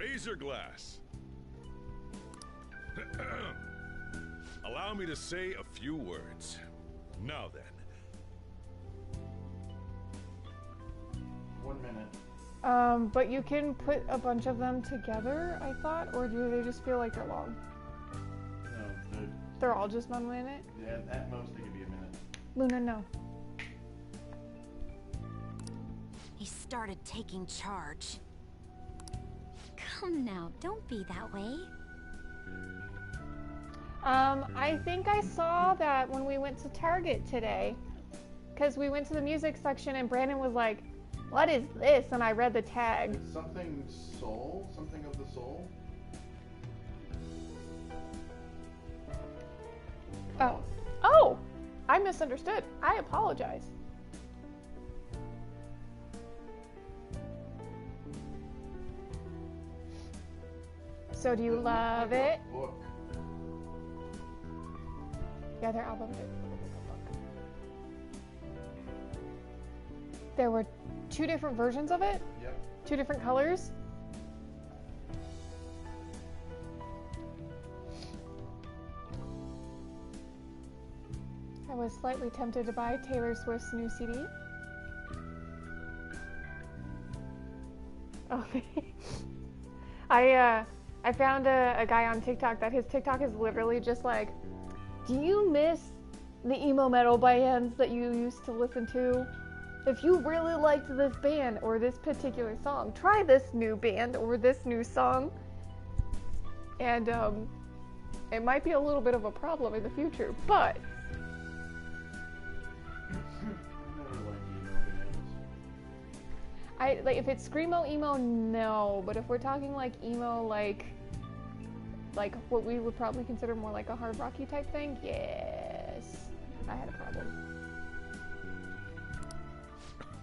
Raise your glass. Allow me to say a few words. Now then. 1 minute. But you can put a bunch of them together, I thought, or do they just feel like they're long? No, they're all just 1 minute? Yeah, at most they could be a minute. Luna, no. He started taking charge. Come now, don't be that way. I think I saw that when we went to Target today. Because we went to the music section and Brandon was like, what is this? And I read the tag. It's something soul? Something of the soul? Oh. Oh! I misunderstood. I apologize. So do you love it? Book. Yeah, their album did. There were 2 different versions of it? Yep. 2 different colors? I was slightly tempted to buy Taylor Swift's new CD. Oh, I found a guy on TikTok that his TikTok is literally just like, do you miss the emo metal bands that you used to listen to? If you really liked this band or this particular song, try this new band or this new song. And it might be a little bit of a problem in the future, but like if it's screamo emo, no. But if we're talking like emo, like what we would probably consider more like a hard rocky type thing, yes, I had a problem.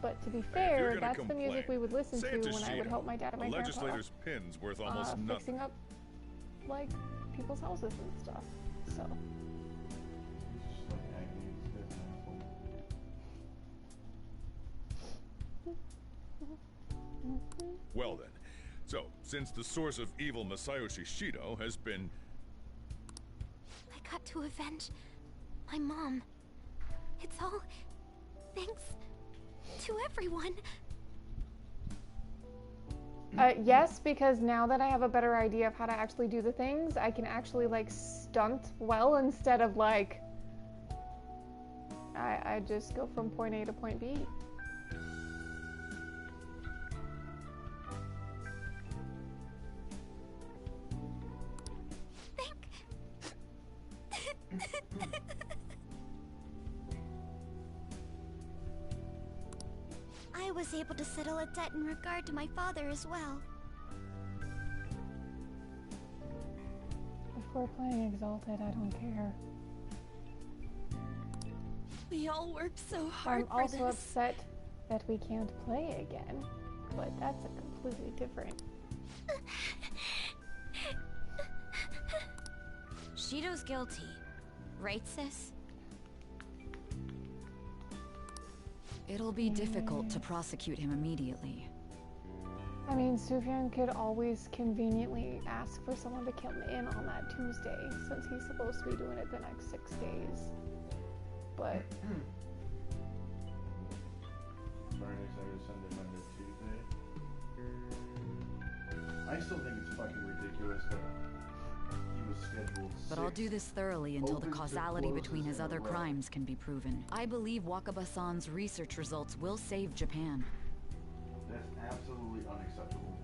But to be fair, that's the music we would listen to when I would help my dad and my grandpa. Legislator's pin's worth almost nothing. Fixing up like people's houses and stuff. So. Well then, so since the source of evil Masayoshi Shido has been... I got to avenge my mom. It's all thanks to everyone. Yes, because now that I have a better idea of how to actually do the things, I can actually like stunt well instead of like I just go from point A to point B. I was able to settle a debt in regard to my father as well. If we're playing Exalted, I don't care. We all worked so hard I'm also for this. upset that we can't play again, but that's a completely different. Shido's guilty, right, sis? It'll be difficult to prosecute him immediately. I mean, Sufyan could always conveniently ask for someone to come in on that Tuesday, since he's supposed to be doing it the next 6 days. But... Friday, Saturday, Sunday, Monday, Tuesday. I still think it's fucking ridiculous that he was scheduled But I'll do this thoroughly until the causality between his other crimes can be proven. I believe Wakaba-san's research results will save Japan. That's absolutely unacceptable.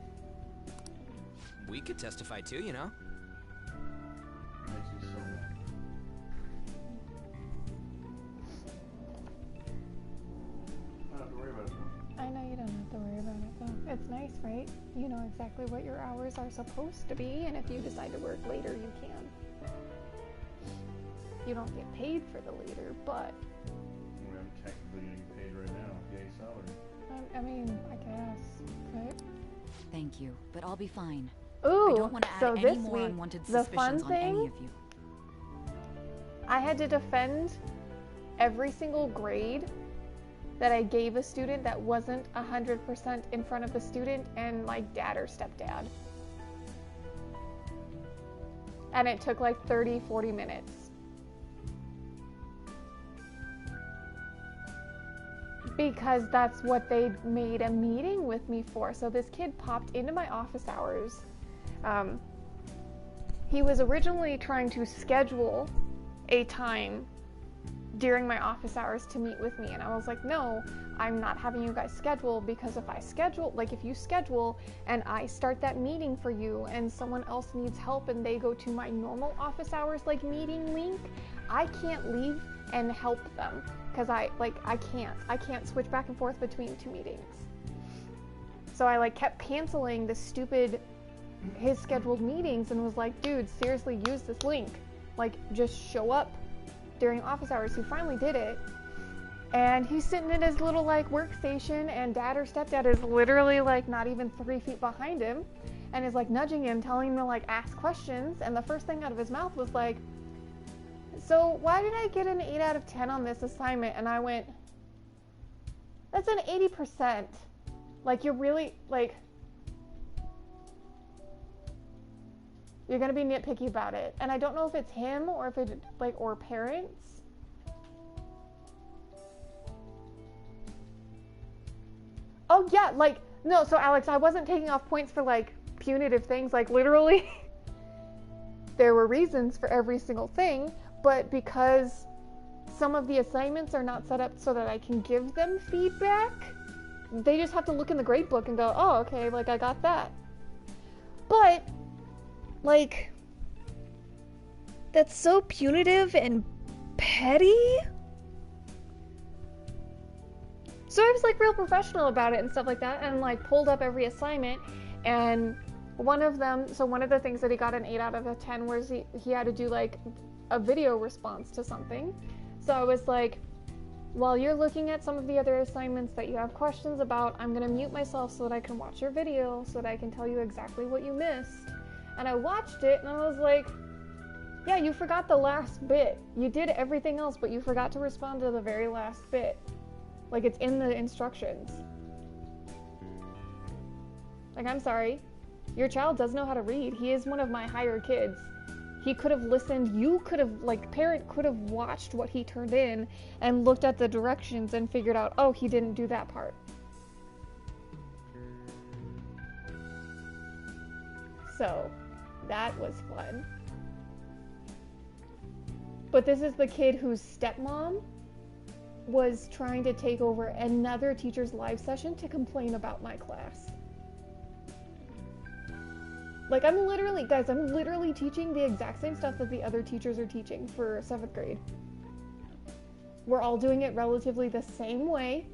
We could testify too, you know? It makes me so mad. I don't have to worry about it though. I know you don't have to worry about it though. It's nice, right? You know exactly what your hours are supposed to be, and if you decide to work later, you can. You don't get paid for the later, but... I'm technically getting paid right now. Yay, salary. I mean, I guess, right? Thank you, but I'll be fine. Ooh, I don't want to add so any this more week, unwanted the fun suspicions on any thing, of you. I had to defend every single grade that I gave a student that wasn't 100% in front of the student and like dad or stepdad. And it took like 30-40 minutes. Because that's what they made a meeting with me for. So this kid popped into my office hours. He was originally trying to schedule a time during my office hours to meet with me, and I was like, no, I'm not having you guys schedule, because if you schedule and I start that meeting for you and someone else needs help and they go to my normal office hours like meeting link, I can't leave and help them, because I can't switch back and forth between two meetings. So I kept canceling his scheduled meetings and was like, dude, seriously, use this link, just show up during office hours. He finally did it, and he's sitting in his little workstation, and dad or stepdad is literally not even 3 feet behind him, and is nudging him, telling him to ask questions. And the first thing out of his mouth was so why did I get an 8 out of 10 on this assignment? And I went, that's an 80%. You're really you're gonna be nitpicky about it. And I don't know if it's him or if it or parents. Oh yeah, no, so Alex, I wasn't taking off points for punitive things. Literally there were reasons for every single thing, but because some of the assignments are not set up so that I can give them feedback, they just have to look in the grade book and go, oh, okay, I got that. But that's so punitive and petty. So I was real professional about it and stuff like that, and pulled up every assignment. And one of the things that he got an 8 out of a 10 was he had to do a video response to something. So I was while you're looking at some of the other assignments that you have questions about, I'm gonna mute myself so that I can watch your video, so that I can tell you exactly what you missed. And I watched it, and I was yeah, you forgot the last bit. You did everything else, but you forgot to respond to the very last bit. It's in the instructions. I'm sorry. Your child does know how to read. He is one of my higher kids. He could have listened. You could have, parent could have watched what he turned in and looked at the directions and figured out, oh, he didn't do that part. So, that was fun. But this is the kid whose stepmom was trying to take over another teacher's live session to complain about my class. I'm literally teaching the exact same stuff that the other teachers are teaching for 7th grade. We're all doing it relatively the same way.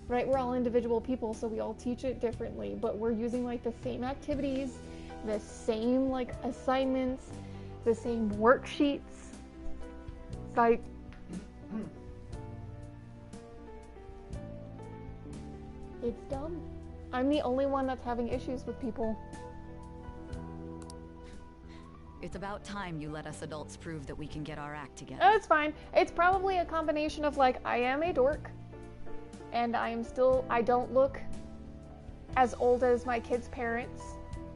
Right? We're all individual people, so we all teach it differently, but we're using the same activities, the same assignments, the same worksheets. It's it's dumb. I'm the only one that's having issues with people. It's about time you let us adults prove that we can get our act together. Oh, it's fine. It's probably a combination of I am a dork, and I don't look as old as my kids' parents,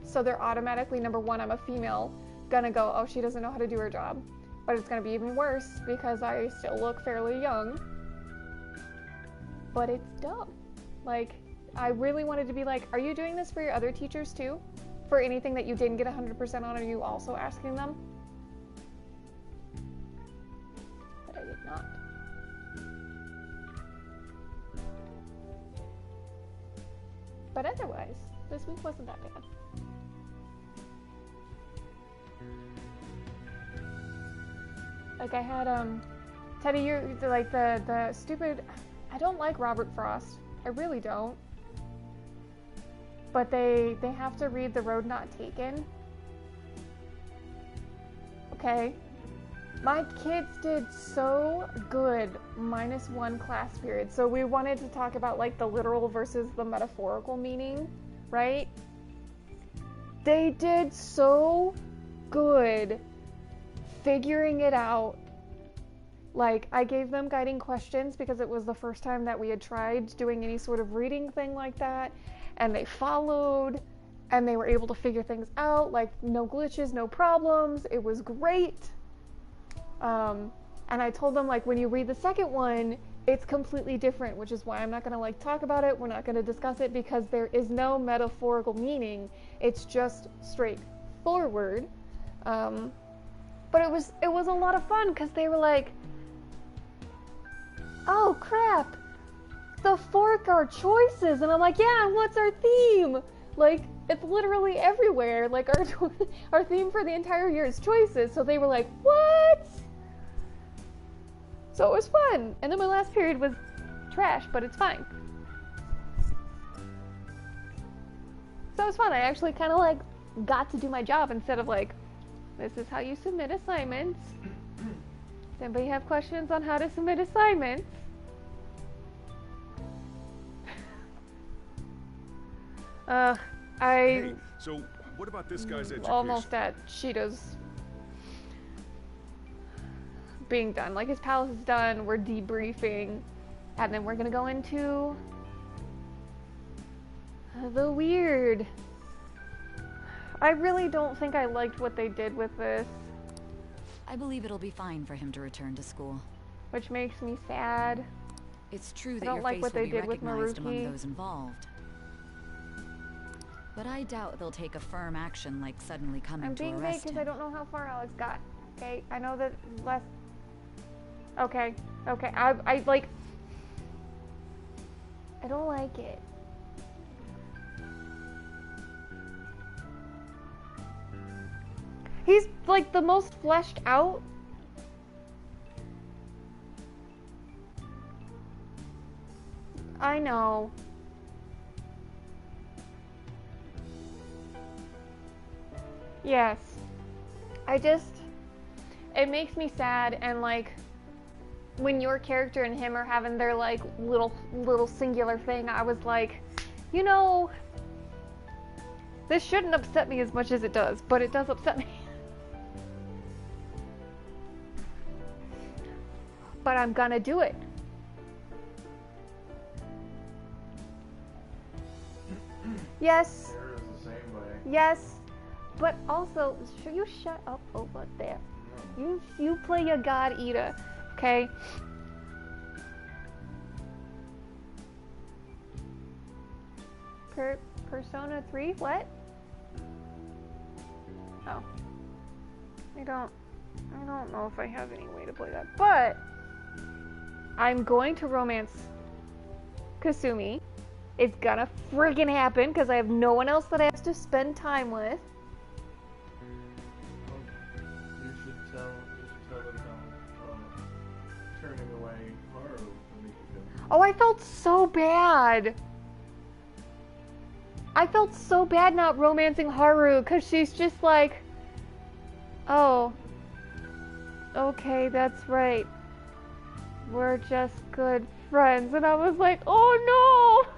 so they're automatically, number one, I'm a female, gonna go, oh, she doesn't know how to do her job. But it's gonna be even worse because I still look fairly young. But it's dumb. I really wanted to be are you doing this for your other teachers too? For anything that you didn't get 100% on, are you also asking them? But I did not. But otherwise, this week wasn't that bad. I had, Teddy, you're, the stupid, I don't like Robert Frost. I really don't. But they have to read The Road Not Taken. Okay. My kids did so good -1 class period. So we wanted to talk about the literal versus the metaphorical meaning, right? They did so good figuring it out. I gave them guiding questions because it was the first time that we had tried doing any sort of reading thing like that. And they followed, and they were able to figure things out, like no glitches, no problems. It was great. And I told them, like, when you read the second one, it's completely different, which is why I'm not going to, like, talk about it. We're not going to discuss it because there is no metaphorical meaning. It's just straightforward. But it was a lot of fun because they were like, oh crap, the fork are choices. And I'm like, yeah, and what's our theme? Like, it's literally everywhere. Like, our theme for the entire year is choices. So they were like, what? So it was fun. And then my last period was trash, but it's fine. So it was fun. I actually kind of like got to do my job instead of like, this is how you submit assignments. Does anybody have questions on how to submit assignments? Hey, so what about this guy's education? Almost at Shido's being done. Like, his palace is done, we're debriefing, and then we're gonna go into the weird. I really don't think I liked what they did with this. I believe it'll be fine for him to return to school. Which makes me sad. It's true that don't your like face what will they be did with recognized among Maruki. those involved. But I doubt they'll take a firm action like suddenly coming I'm to being vague arrest because him. I don't know how far Alex got. Okay, I know that less. Okay, I like. I don't like it. He's like the most fleshed out. I know. Yes. It makes me sad, and like when your character and him are having their like little singular thing, I was like, you know, this shouldn't upset me as much as it does, but it does upset me. But I'm gonna do it. Yes. Sarah's the same way. Yes. But also, should you shut up over there? You play your God Eater, okay? Persona 3? What? Oh. I don't know if I have any way to play that. But I'm going to romance Kasumi. It's gonna friggin' happen because I have no one else that I have to spend time with. You should tell them how turning away Haru from Mikiko. Oh, I felt so bad. I felt so bad not romancing Haru because she's just like, oh, okay, that's right. We're just good friends. And I was like, oh no!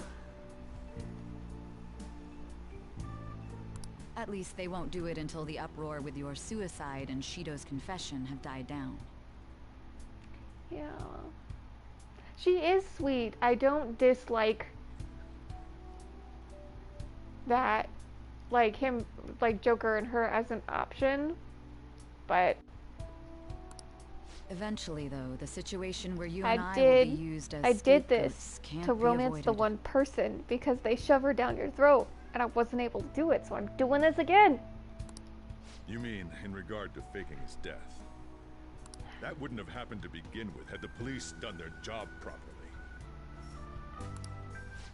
At least they won't do it until the uproar with your suicide and Shido's confession have died down. Yeah. She is sweet. I don't dislike that, like him, like Joker and her as an option, but Eventually, though, the situation where you I and I did- will be used as I did scapegoats this can't to be romance the avoided. one person because they shove her down your throat and I wasn't able to do it, so I'm doing this again. You mean in regard to faking his death? That wouldn't have happened to begin with had the police done their job properly.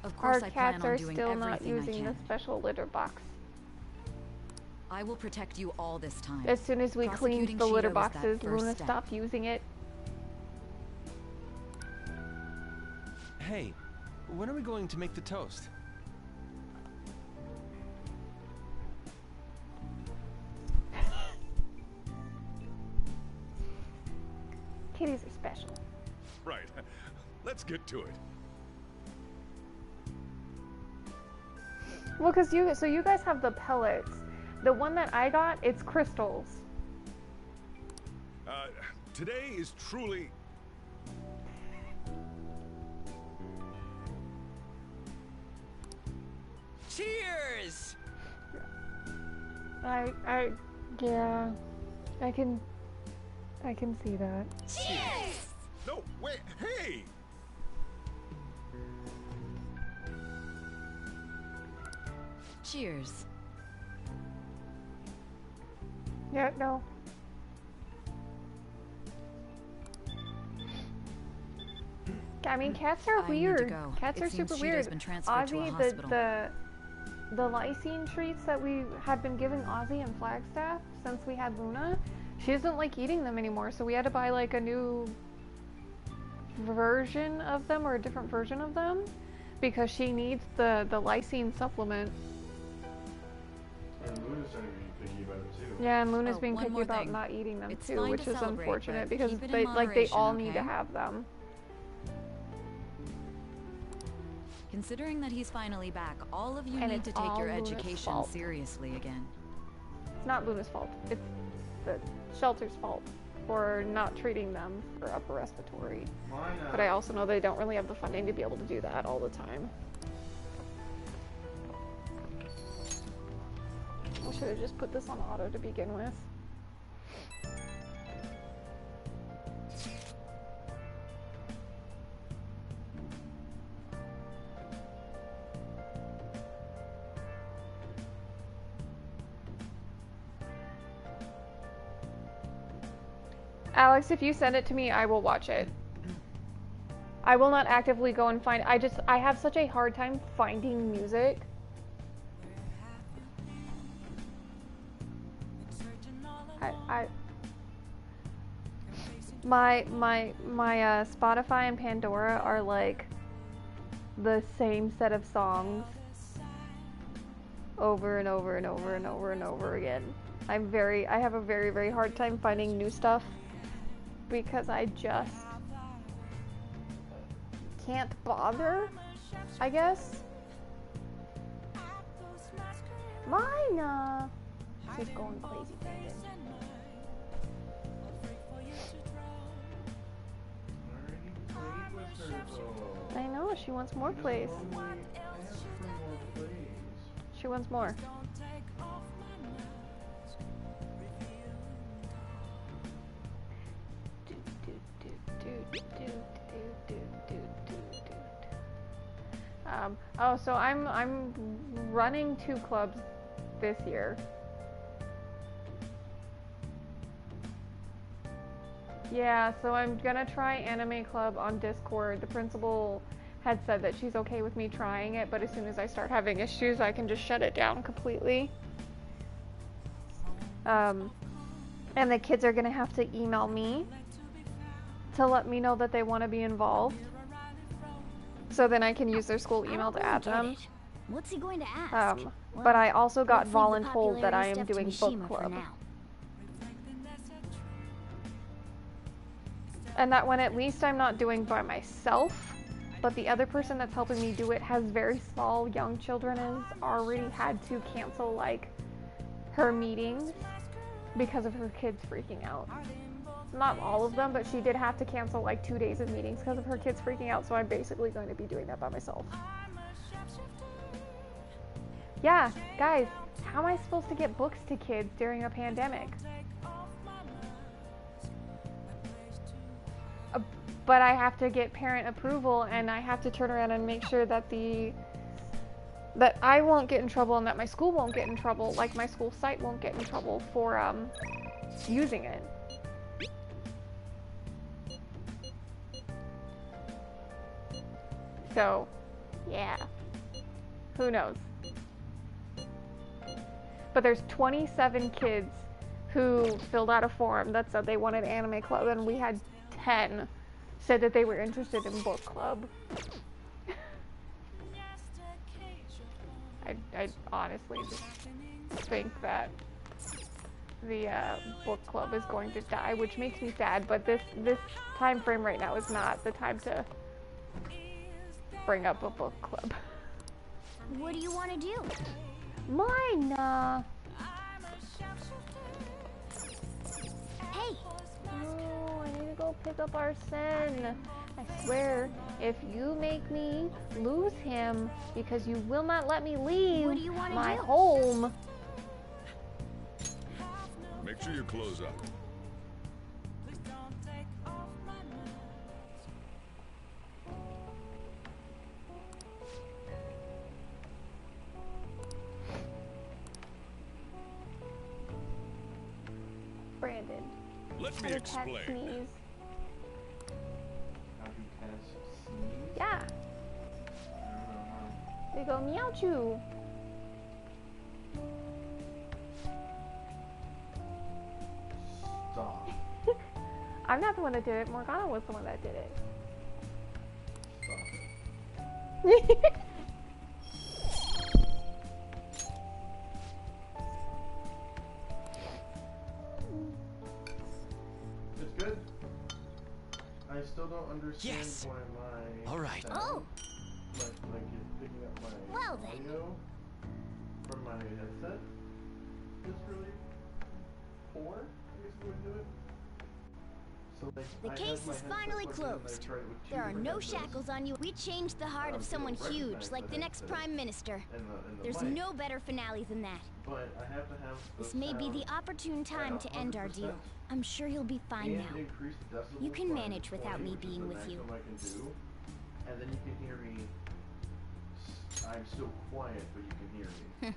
Of Our course, I plan cats on are doing still not everything I using the can. special litter box. I will protect you all this time. As soon as we Prosecuting cleaned the litter Shido was that boxes, first Luna step. stopped using it. Hey, when are we going to make the toast? Kitties are special. Right. Let's get to it. Well, because you guys have the pellets. The one that I got, it's crystals. Today is truly... Cheers! Yeah, I can see that. Cheers! No, wait, hey! Cheers. Yeah, no. I mean, cats are I need to weird. go. Cats It are seems super Cheetah's weird. been transferred to a Ozzy, hospital. the lysine treats that we had been giving Ozzy and Flagstaff since we had Luna, she doesn't like eating them anymore, so we had to buy like a new version of them or a different version of them because she needs the lysine supplement. And Luna's starting to be picky about it too. Yeah, and Luna's Oh, being one picky more about thing. not eating them It's too, fine which to is celebrate, unfortunate but because keep it in they moderation, all need to okay? have them. Considering that he's finally back, all of you And need it's to take your all Luna's education fault. seriously again. It's not Luna's fault. It's the shelter's fault for not treating them for upper respiratory. Why not? But I also know they don't really have the funding to be able to do that all the time. I should have just put this on auto to begin with. Alex, if you send it to me, I will watch it. I will not actively go and find. I have such a hard time finding music. My Spotify and Pandora are like the same set of songs over and over and over and over and over again. I have a very, very hard time finding new stuff because I just can't bother, I guess. Mine, she's going crazy, Brandon. I know, she wants more plays. She wants more. Oh, so I'm running 2 clubs this year. Yeah, so I'm gonna try Anime Club on Discord. The principal had said that she's okay with me trying it, but as soon as I start having issues, I can just shut it down completely. And the kids are gonna have to email me to let me know that they want to be involved. So then I can use their school email to add them. What's he going to ask? But I also got Let's leave the voluntold that I popularity am stuff to doing Mishima book for club. now. And that when at least I'm not doing by myself, but the other person that's helping me do it has very small young children and has already had to cancel like her meetings because of her kids freaking out. Not all of them, but she did have to cancel like 2 days of meetings because of her kids freaking out, so I'm basically going to be doing that by myself. Yeah, guys, how am I supposed to get books to kids during a pandemic? But I have to get parent approval, and I have to turn around and make sure that that I won't get in trouble and that my school won't get in trouble, like my school site won't get in trouble for using it. So, yeah, who knows? But there's 27 kids who filled out a form that said they wanted Anime Club, and we had 10 said that they were interested in book club. I honestly just think that the book club is going to die, which makes me sad, but this time frame right now is not the time to bring up a book club. What do you want to do? Mine, Hey, Oh, I need to go pick up Arsene. I swear, if you make me lose him because you will not let me leave What do you wanna my do? home, Make sure you close up. Brandon. Let me How to test explain. sneeze. How do cats sneeze? Yeah. I don't know They go meow choo. how. Stop. I'm not the one that did it. Morgana was the one that did it. Stop it. It's good. I still don't understand Yes. why my All right. sound, Oh. like it's picking up my Well then. audio from my headset is really poor. I guess you would do it. So like, The I case have my is headset finally plugged in and I closed. tried it with two There are different no headsets, shackles on you. We changed the heart of they someone don't huge, recognize like the the next headset Prime Minister. and the There's mic, no better finale than that. but I have to have the This may be the sound opportune time to end our 100%. deal. I'm sure you'll be fine and now. increase the decibels You can by manage without 20, me which is being the with you. maximum I can do, and then you can hear me. I'm still quiet, but you can hear me.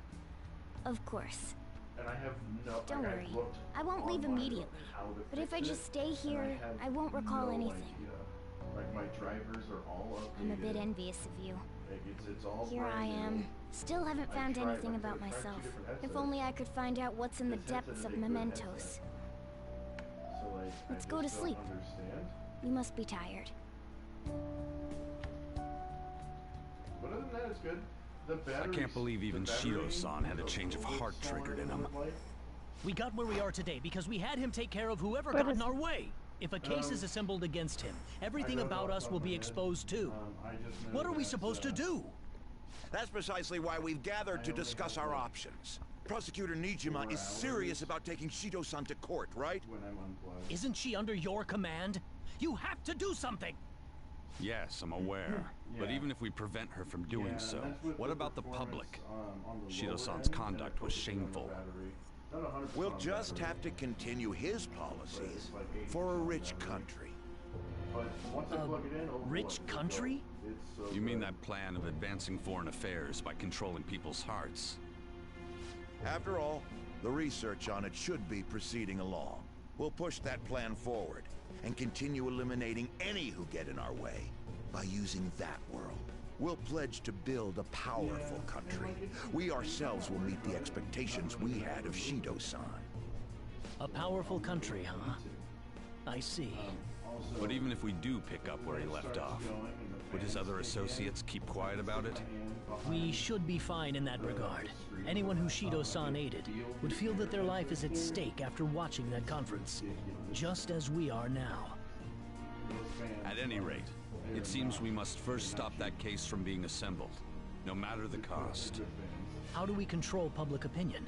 Of course. And I have no. Don't like, worry. I've looked I won't leave online immediately. how to But if fix I it, just stay and here, have I won't recall no anything. idea. Like my drivers are all updated. I'm a bit envious of you. Like it's all Here I brand am. new. Still haven't I found tried, anything like, I about tried two myself. different If headsets. only I could find out what's in the This headset depths is of a good mementos. headset. So like, Let's I go to just don't sleep. Understand. You must be tired. But other than that, it's good. The batteries, can't believe even the battery Shido-san had a is change of little bit heart smaller triggered in than him. I'd like. We got where we are today because we had him take care of whoever But got in it's- our way. If a case is assembled against him, everything I don't know about off us the will top be of my head. exposed too. I just know What are we that, supposed to do? That's precisely why we've gathered to only discuss have, our like, options. Prosecutor Nijima 4 is serious hours. about taking Shido-san to court, right? When I'm unplugged. Isn't she under your command? You have to do something! Yes, I'm aware. But Yeah. even if we prevent her from doing Yeah, so, that's with what the about the performance, public? on the Shido-san's lower end, conduct and was focusing on the shameful. battery. Not 100% We'll on the just battery, have to continue his policies for a rich country. but once I plug it in, oh boy, Rich it's country? so You mean good. that plan of advancing foreign affairs by controlling people's hearts? After all, the research on it should be proceeding along. We'll push that plan forward and continue eliminating any who get in our way by using that world. We'll pledge to build a powerful country. We ourselves will meet the expectations we had of Shido-san. A powerful country, huh? I see. Also, But even if we do pick up where he left off, would his other associates keep quiet about it? We should be fine in that regard. Anyone who Shido-san aided would feel that their life is at stake after watching that conference. Just as we are now. At any rate, it seems we must first stop that case from being assembled, no matter the cost. How do we control public opinion?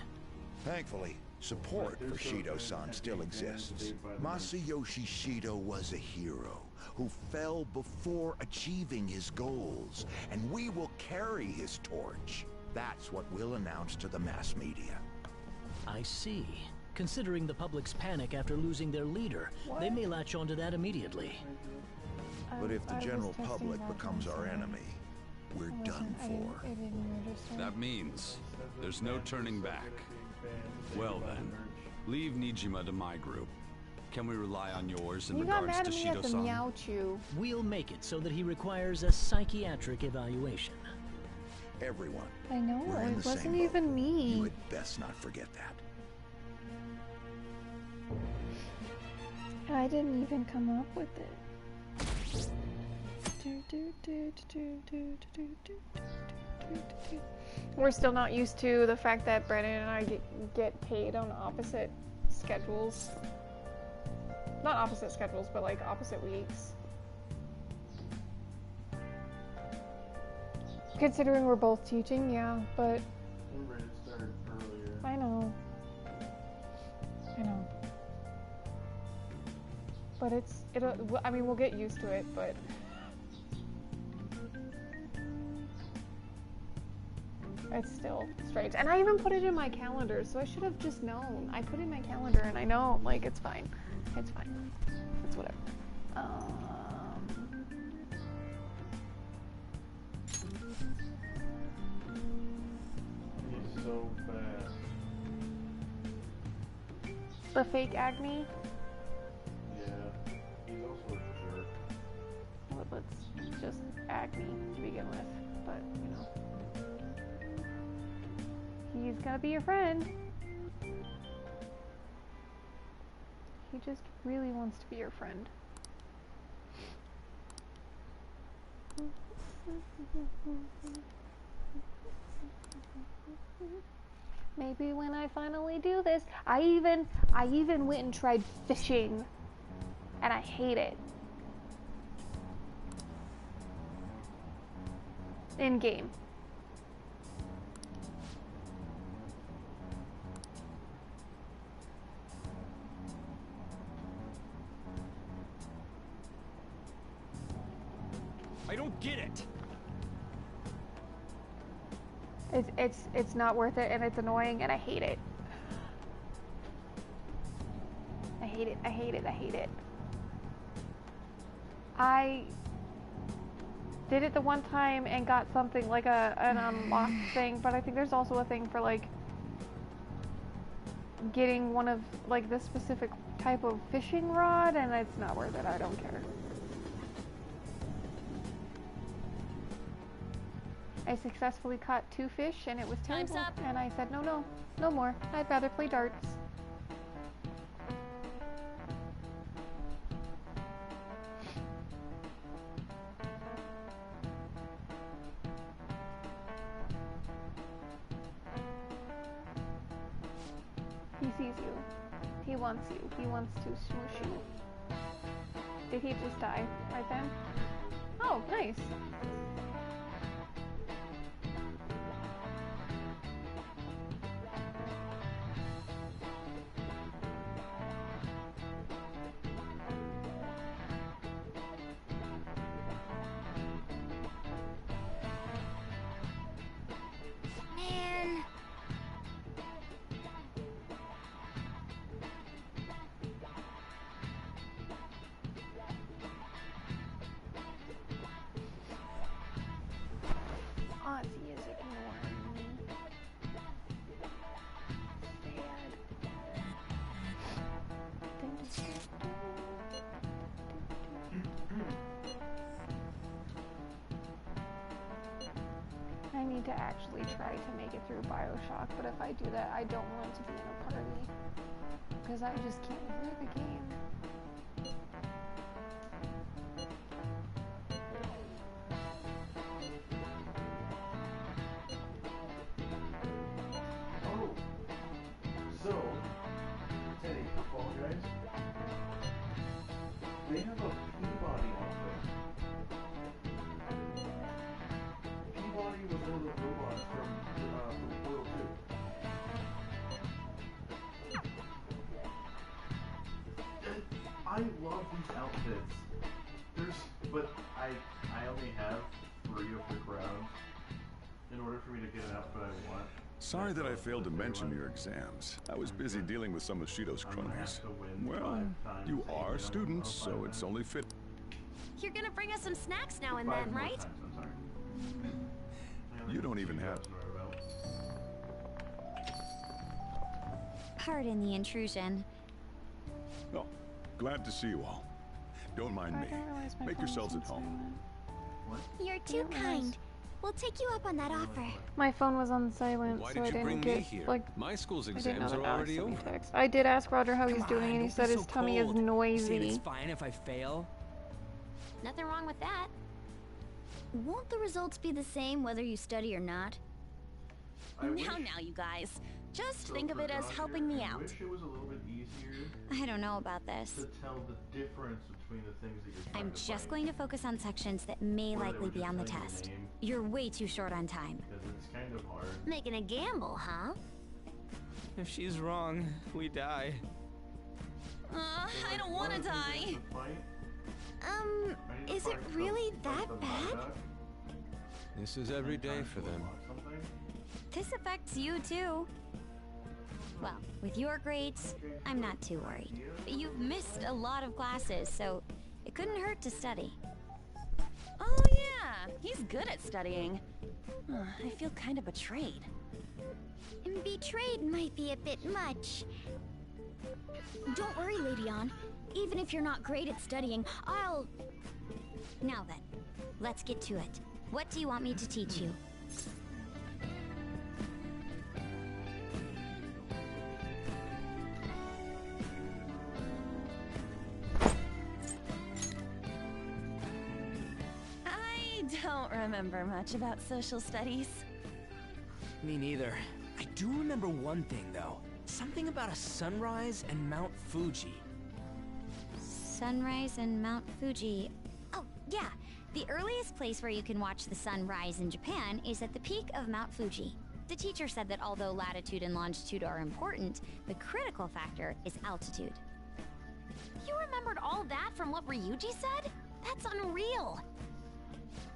Thankfully, support for Shido-san still exists. Masayoshi Shido was a hero who fell before achieving his goals, and we will carry his torch. That's what we'll announce to the mass media. I see. Considering the public's panic after losing their leader, they may latch onto that immediately. But if the I was general testing public that becomes one, our sorry. enemy, we're I done wasn't- for. I didn't register. That means there's no turning back. Well then, leave Nijima to my group. Can we rely on yours in You got regards mad to at me at the Shido-san? meow chew. We'll make it so that he requires a psychiatric evaluation. Everyone, I know, we're in it the wasn't same boat. even me. You had best not forget that. I didn't even come up with it. We're still not used to the fact that Brandon and I get paid on opposite schedules. Not opposite schedules, but like opposite weeks. Considering we're both teaching, yeah, but I'm ready to start earlier. I know. I know. But I mean, we'll get used to it, but... it's still strange. And I even put it in my calendar, so I should have just known. I put it in my calendar and I know, like, it's fine. It's fine. It's whatever. He's so bad. The fake Agni? Yeah. He's also a jerk. Well, let's just Agni to begin with. But, you know. He's gonna be your friend. He just really wants to be your friend. Maybe when I finally do this, I even went and tried fishing, and I hate it. In game. I don't get it. It's not worth it, and it's annoying, and I hate it. I hate it. I hate it. I hate it. I did it the one time and got something like an unlocked thing, but I think there's also a thing for like getting one of like this specific type of fishing rod, and it's not worth it. I don't care. I successfully caught 2 fish and it was terrible. Time's up. And I said, no more. I'd rather play darts. He sees you. He wants you. He wants to smoosh you. Did he just die right then? Oh, nice. Man. Ozzy is ignoring me. I need to actually try to make it through BioShock, but if I do that, I don't want to be in a party. Because I just can't hear the game. Oh. So, Teddy, apologize. They have a Peabody outfit. Peabody was one of the robots from Portal 2. I love these outfits. But I only have 3 of the crowns in order for me to get an outfit I want. Sorry that I failed to mention your exams. I was busy dealing with some of Shido's cronies. Well, you are students, so it's only fit. You're gonna bring us some snacks now and then, right? You don't even have... Pardon the intrusion. Oh, glad to see you all. Don't mind me. Make yourselves at home. You're too kind. We'll take you up on that offer. My phone was on silent, Why so I did you didn't bring get me here? like. My school's I didn't know exams that are Alex already sent me over. text. I did ask Roger how he's doing, and he said his tummy is Saying noisy. it's fine if I fail. Nothing wrong with that. Won't the results be the same whether you study or not? Now, you guys. Just think of it as helping me out. I wish it was a little bit easier I don't know about this. to tell the difference between the things that you're trying I'm to just fight. going to focus on sections that may Or they likely would be just on the tell you test. name, You're way too short on time. because it's kind of hard. Making a gamble, huh? If she's wrong, we die. I don't want to die. Is Is it really that bad? This is every day for them. this affects you too. Well, with your grades, I'm not too worried. You've missed a lot of classes, so it couldn't hurt to study. Oh yeah, he's good at studying. I feel kind of betrayed. Betrayed might be a bit much. Don't worry, Lady Ann. Even if you're not great at studying, I'll... Now then, let's get to it. What do you want me to teach you? I don't remember much about social studies. Me neither. I do remember one thing, though. Something about a sunrise and Mount Fuji. Sunrise and Mount Fuji. Oh, yeah. The earliest place where you can watch the sun rise in Japan is at the peak of Mount Fuji. The teacher said that although latitude and longitude are important, the critical factor is altitude. You remembered all that from what Ryuji said? That's unreal.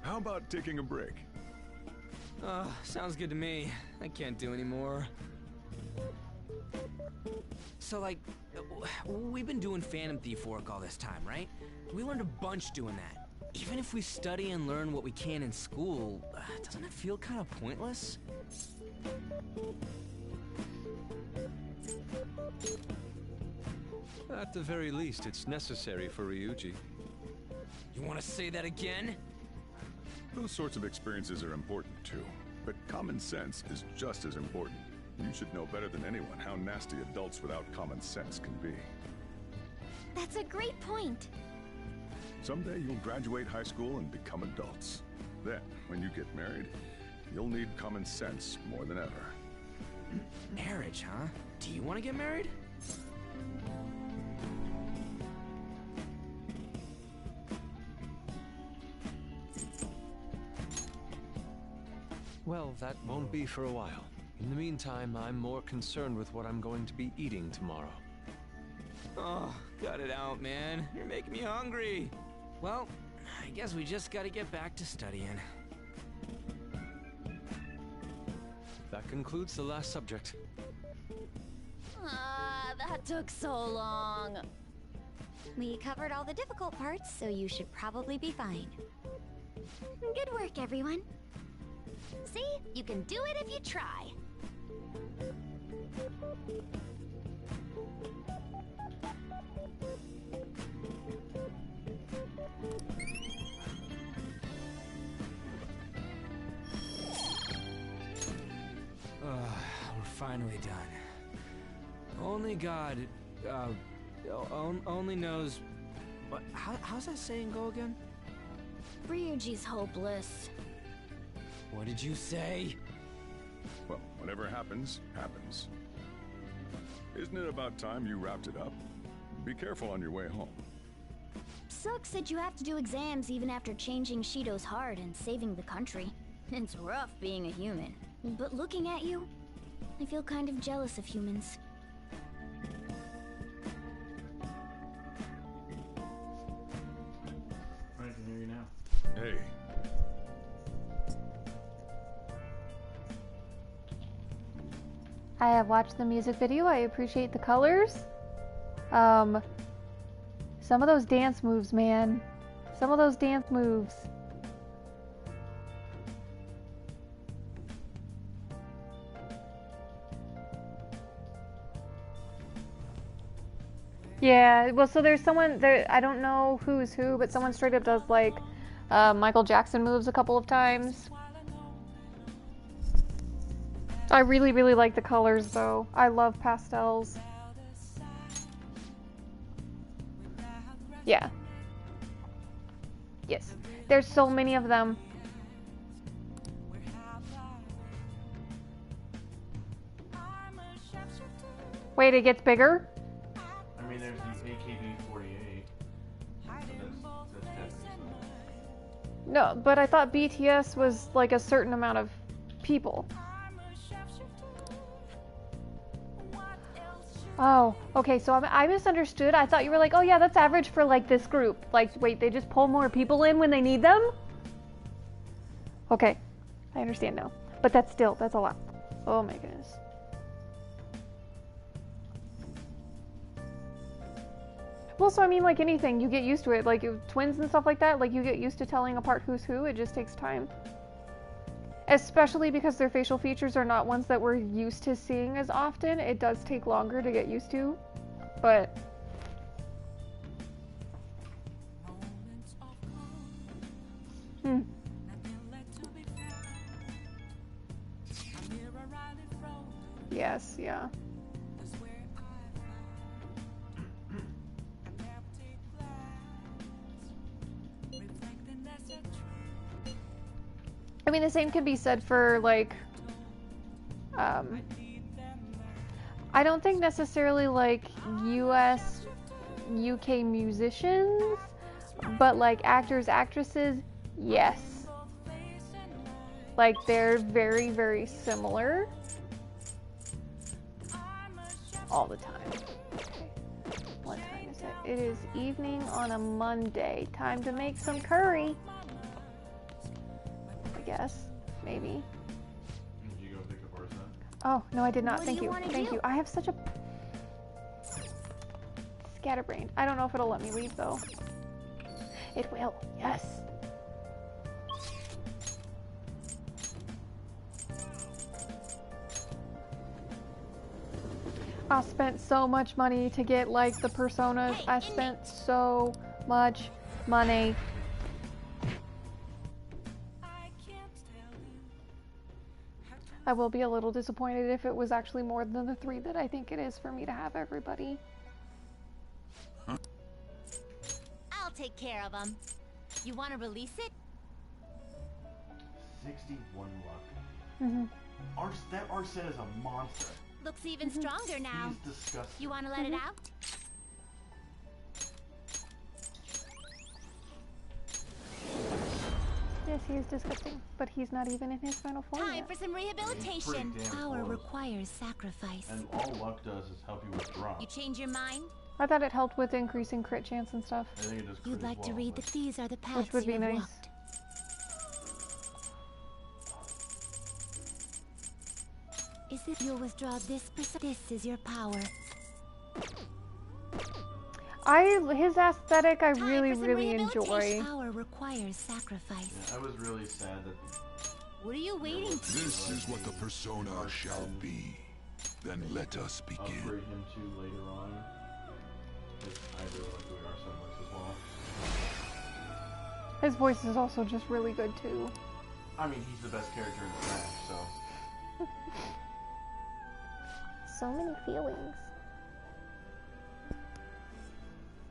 How about taking a break? Sounds good to me. I can't do any more. So, like, we've been doing Phantom Thief work all this time, right? We learned a bunch doing that. Even if we study and learn what we can in school, doesn't it feel kind of pointless? At the very least, it's necessary for Ryuji. You want to say that again? Those sorts of experiences are important too, but common sense is just as important. You should know better than anyone how nasty adults without common sense can be. That's a great point. Someday you'll graduate high school and become adults. Then, when you get married, you'll need common sense more than ever. Marriage, huh? Do you want to get married? Well, that won't be for a while. In the meantime, I'm more concerned with what I'm going to be eating tomorrow. Oh, cut it out, man. You're making me hungry. Well, I guess we just gotta get back to studying. That concludes the last subject. That took so long. We covered all the difficult parts, so you should probably be fine. Good work, everyone. See? You can do it if you try. We're finally done. Only God, only knows... What, how's that saying go again? Ryuji's hopeless. What did you say? Well, whatever happens, happens. Isn't it about time you wrapped it up? Be careful on your way home. Sucks that you have to do exams even after changing Shido's heart and saving the country. It's rough being a human. But looking at you, I feel kind of jealous of humans. I can hear you now. Hey. I have watched the music video. I appreciate the colors. Some of those dance moves, man. Some of those dance moves. Yeah, well, so there's someone there, I don't know who's who, but someone straight up does like Michael Jackson moves a couple of times. I really, really like the colors though. I love pastels. Yeah. Yes. There's so many of them. Wait, it gets bigger? I mean, there's the AKB48. That's definitely No, but I thought BTS was like a certain amount of people. Oh, okay, so I misunderstood. I thought you were like, oh yeah, that's average for like this group. Like, wait, they just pull more people in when they need them? Okay, I understand now. But that's a lot. Oh my goodness. Well, so I mean, like anything, you get used to it. Like twins and stuff like that, like you get used to telling apart who's who. It just takes time. Especially because their facial features are not ones that we're used to seeing as often. It does take longer to get used to, but... Yes, yeah. I mean, the same could be said for, like, I don't think necessarily, like, US, UK musicians, but, like, actors, actresses, yes. Like, they're very, very similar. All the time. Okay. What time is it? It is evening on a Monday. Time to make some curry. I guess. Maybe. Did you go pick up our stuff? Oh, no, I did not. What Thank do you you. wanna Thank do? you. I have such a scatterbrain. I don't know if it'll let me leave, though. It will. Yes. I spent so much money to get, like, the personas. I spent so much money. I will be a little disappointed if it was actually more than the 3 that I think it is for me to have everybody. I'll take care of them. You want to release it? 61 luck. Mm-hmm. That Arsene is a monster. Looks even stronger now. He's disgusting. You want to let it out? Yes, he is disgusting, but he's not even in his final form Time yet. for some rehabilitation. Pretty damn Power close. requires sacrifice. And all luck does is help you withdraw. You change your mind? I thought it helped with increasing crit chance and stuff, I think it does crit You'd as like to well, read but- that these are the paths which would be you have nice. walked. Is it you'll withdraw this? This is your power. His aesthetic I Time really, for some really rehabilitation. enjoy. Power requires sacrifice. Yeah, I was really sad that What are you waiting for? This is what the persona shall be. Then let us begin. upgrade him to later on. 'Cause I really like the way Arsene looks as well. His voice is also just really good too. I mean, he's the best character in the match, so. So many feelings.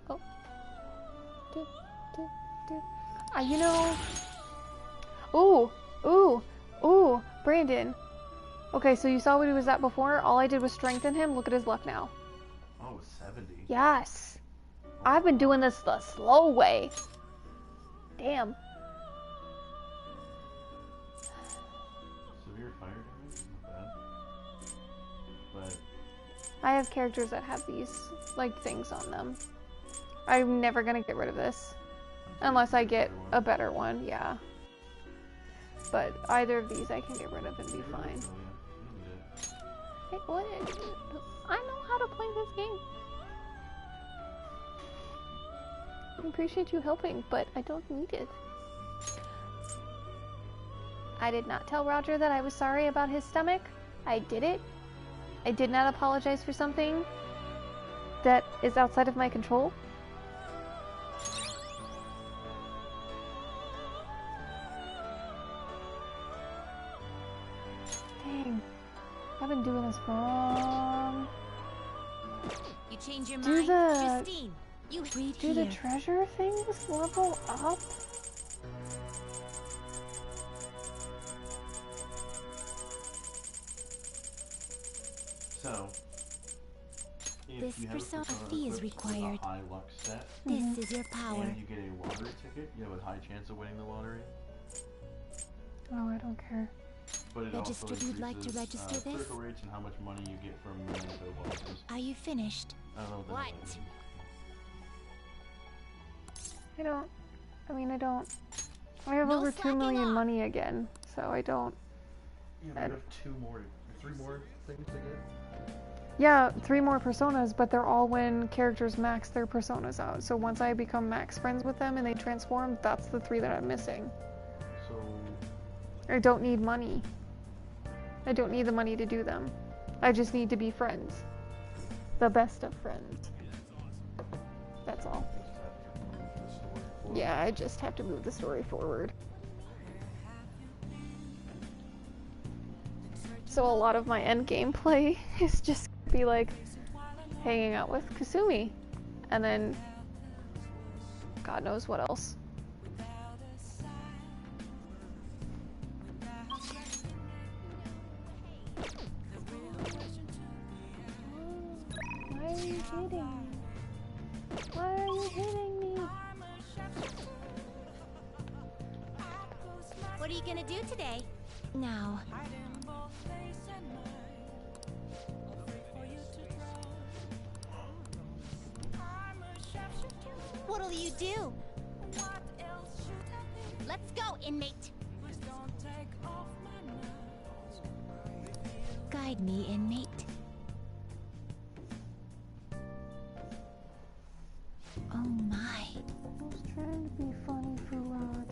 Oh. Do, do, do. You know. Ooh, Brandon. Okay, so you saw what he was at before? All I did was strengthen him. Look at his luck now. Oh, 70. Yes. I've been doing this the slow way. Damn. Severe fire damage isn't bad. But I have characters that have these, like, things on them. I'm never gonna get rid of this. Unless I get a better one, yeah. But either of these I can get rid of and be fine. Hey, what? I know how to play this game. I appreciate you helping, but I don't need it. I did not tell Roger that I was sorry about his stomach. I did it. I did not apologize for something that is outside of my control. Dang. I've been doing this wrong. You change your Do mind, the- Justine. You read Do the here. treasure things level up? so, if This you have persona a persona fee is equipped with required. a high luck set, This is your power. and you get a lottery ticket, you have a high chance of winning the lottery. Oh, I don't care. But it Register- also you'd like to increases, register this? critical rates and how much money you get from winning the bosses. Are you finished? I don't know what the hell that is. I don't. I mean, I don't. I have No over 2 slacking million off. money again, so I don't. Yeah, but you have 2 more 3 more things to get? Yeah, 3 more personas, but they're all when characters max their personas out. So once I become max friends with them and they transform, that's the 3 that I'm missing. So... I don't need money. I don't need the money to do them. I just need to be friends. The best of friends. That's all. Yeah, I just have to move the story forward. So a lot of my end gameplay is just be like hanging out with Kasumi, and then God knows what else. Why are you hitting me? Why are you hitting me? What are you gonna do today? Now. What'll you do? Let's go, inmate. Guide me, inmate. Oh my. I was trying to be funny for Roger.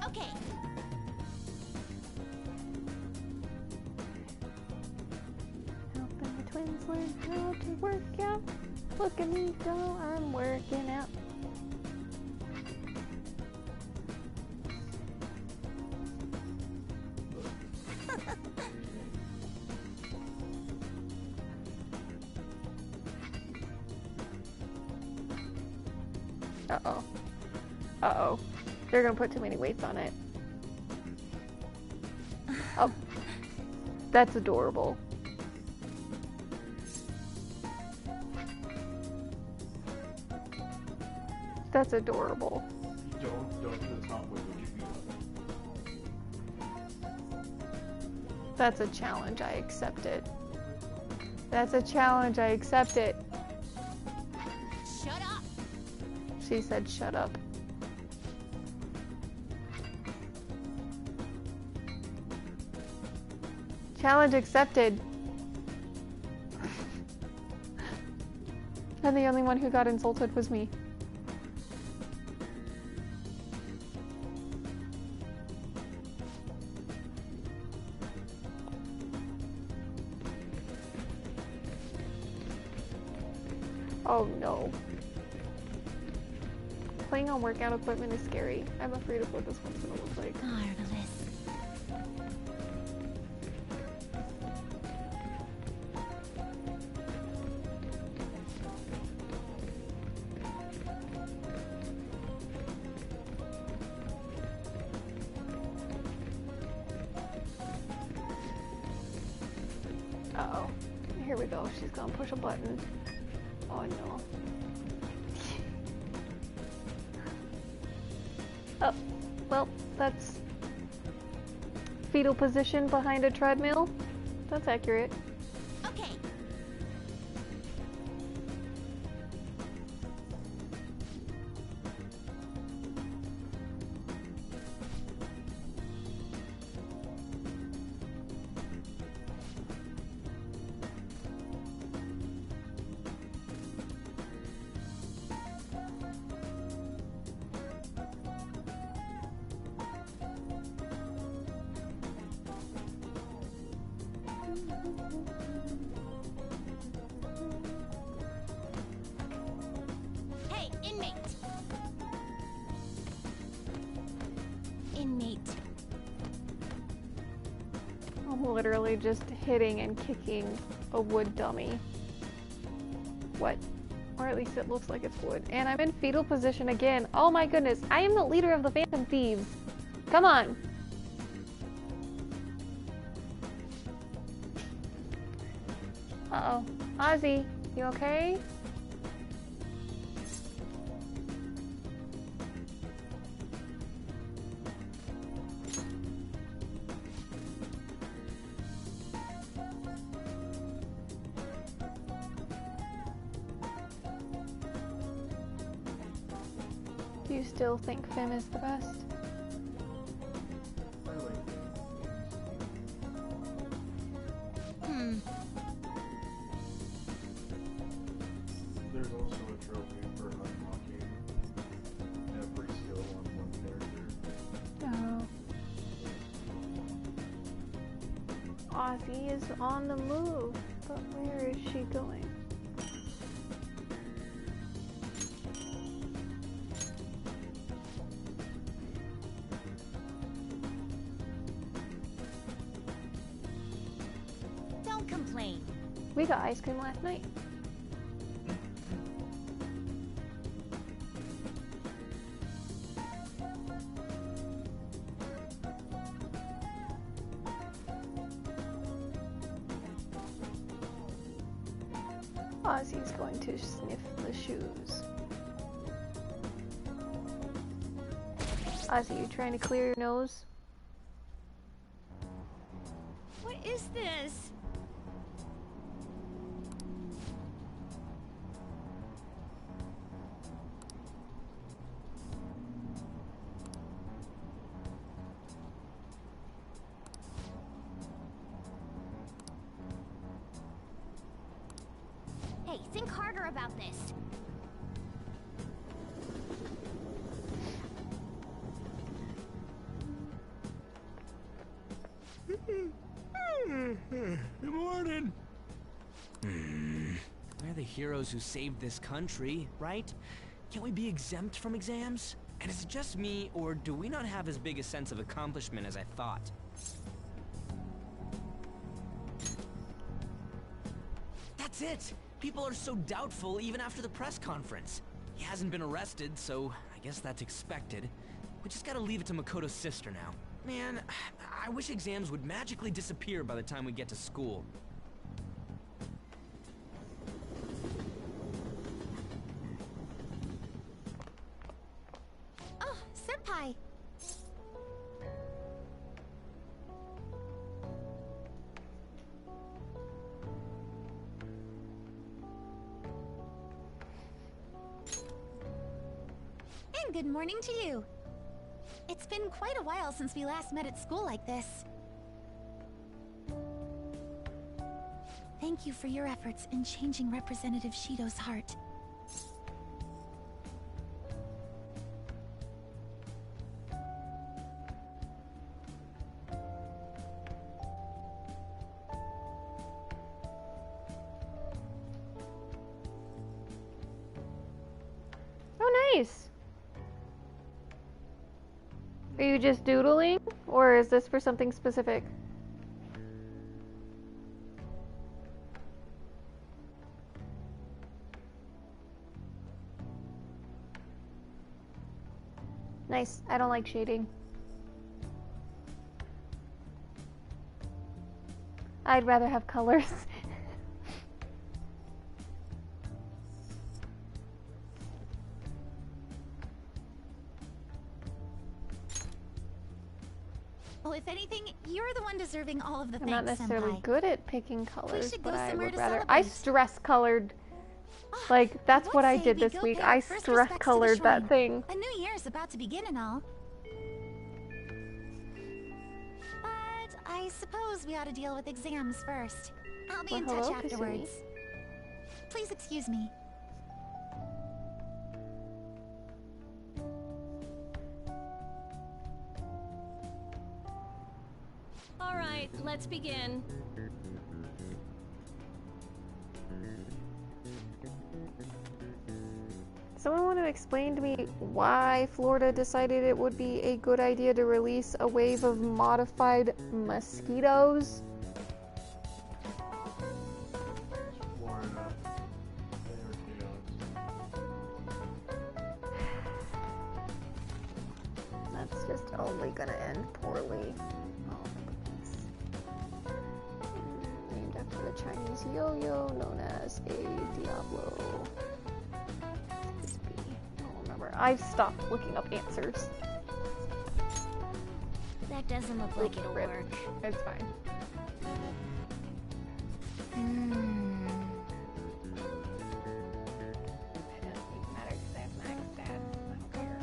Okay. Helping the twins learn how to work out. Look at me go, I'm working out. Uh-oh. Uh-oh. They're gonna put too many weights on it. Oh. That's adorable. That's adorable. Don't do the top weight when you beat That's a challenge, I accept it. That's a challenge, I accept it. Shut up. She said shut up. Challenge accepted. And the only one who got insulted was me. Oh no. Playing on workout equipment is scary. I'm afraid of what this one's gonna look like. Marvelous. Uh-oh. Here we go. She's gonna push a button. Oh no. Oh, well, that's fetal position behind a treadmill. That's accurate. Okay. Hey, inmate. Inmate. I'm literally just hitting and kicking a wood dummy. What? Or at least it looks like it's wood. And I'm in fetal position again. Oh my goodness. I am the leader of the Phantom Thieves. Come on. Uh-oh. Ozzy, you okay? Do you still think Fim is the best? I like it. There's also a trophy for unlocking every skill on one character. Oh. Ozzy is on the move, but where is she going? Don't complain. We got ice cream last night. Ozzy's going to sniff the shoes. Ozzy, you trying to clear your nose? What is this? Hey, think harder about this. Good morning. We're the heroes who saved this country, right? Can't we be exempt from exams? And is it just me, or do we not have as big a sense of accomplishment as I thought? That's it! People are so doubtful even after the press conference. He hasn't been arrested, so I guess that's expected. We just gotta leave it to Makoto's sister now. Man, I wish exams would magically disappear by the time we get to school. Oh, Senpai! And good morning to you. It's been quite a while since we last met at school like this. Thank you for your efforts in changing Representative Shido's heart. Oh, nice. Are you just doodling, or is this for something specific? Nice. I don't like shading. I'd rather have colors. Well, if anything, you're the one deserving all of the I'm thanks, not necessarily Senpai. good at picking colors, should but go I somewhere would to rather. I celebrate. stress colored. Like, that's what I say did we this go week. pay our I first stress respects to the colored that shrine. thing. A new year's about to begin and all. But I suppose we ought to deal with exams first. I'll be Well, in touch hello, afterwards. Kasumi. Please excuse me. All right, let's begin. Someone want to explain to me why Florida decided it would be a good idea to release a wave of modified mosquitoes? Florida. They are chaos. That's just only gonna end poorly. Oh my goodness. Named after the Chinese Chinese yo-yo known as a Diablo. I don't remember. I've stopped looking up answers. That doesn't look like it'll work. It's fine. It doesn't even matter because I have max stats. I don't care.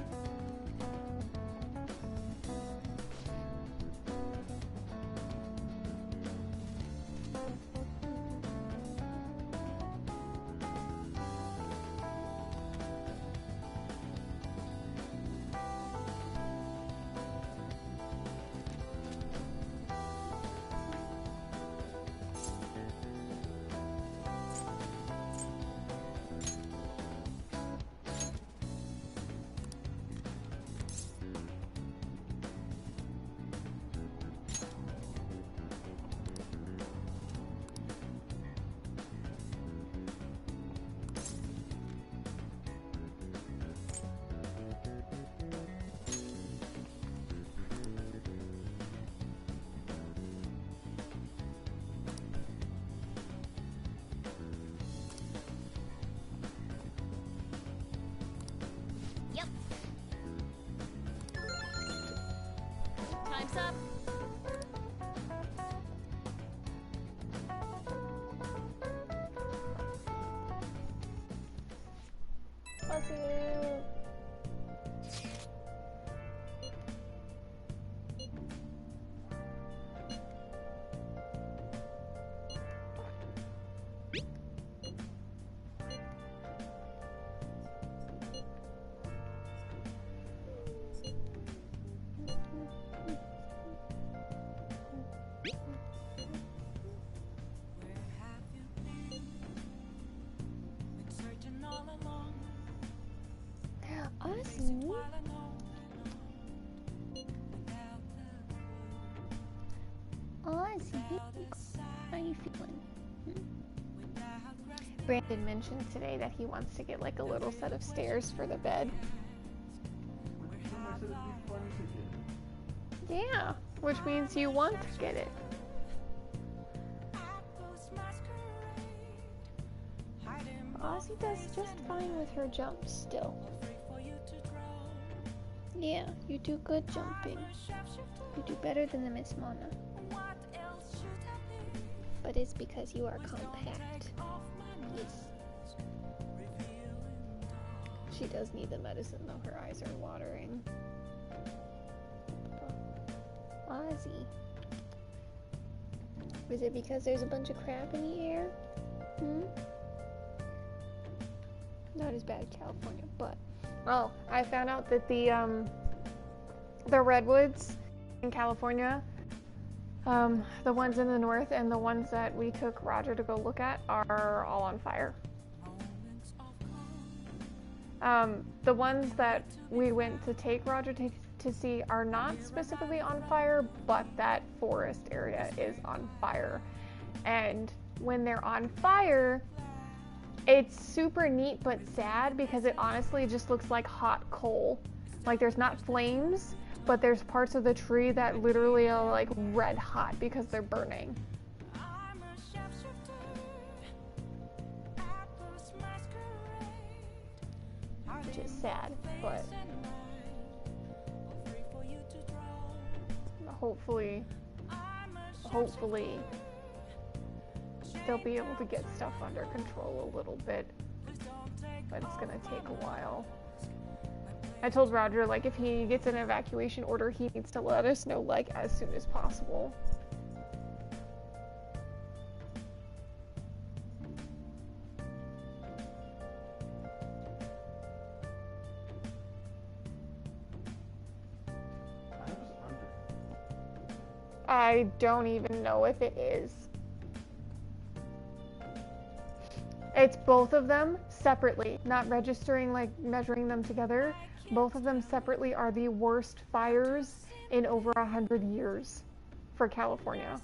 Time's up. How you feeling? Brandon mentioned today that he wants to get like a little set of stairs for the bed. Yeah, which means you want to get it. Ozzy does just fine with her jumps still. Yeah, you do good jumping. You do better than the Miss Mana. But it's because you are compact. Yes. She does need the medicine though, her eyes are watering. Ozzy. Is it because there's a bunch of crap in the air? Not as bad as California, but... Oh, I found out that the redwoods in California, the ones in the north and the ones that we took Roger to go look at are all on fire. The ones that we went to take Roger to see are not specifically on fire, but that forest area is on fire. And when they're on fire, it's super neat but sad because it honestly just looks like hot coal. Like there's not flames, but there's parts of the tree that literally are like red hot because they're burning. Which is sad, but hopefully they'll be able to get stuff under control a little bit, but it's gonna take a while. I told Roger, like, if he gets an evacuation order, he needs to let us know, like, as soon as possible. I don't even know if it is. It's both of them separately, not registering, like measuring them together. Both of them separately are the worst fires in over 100 years for California.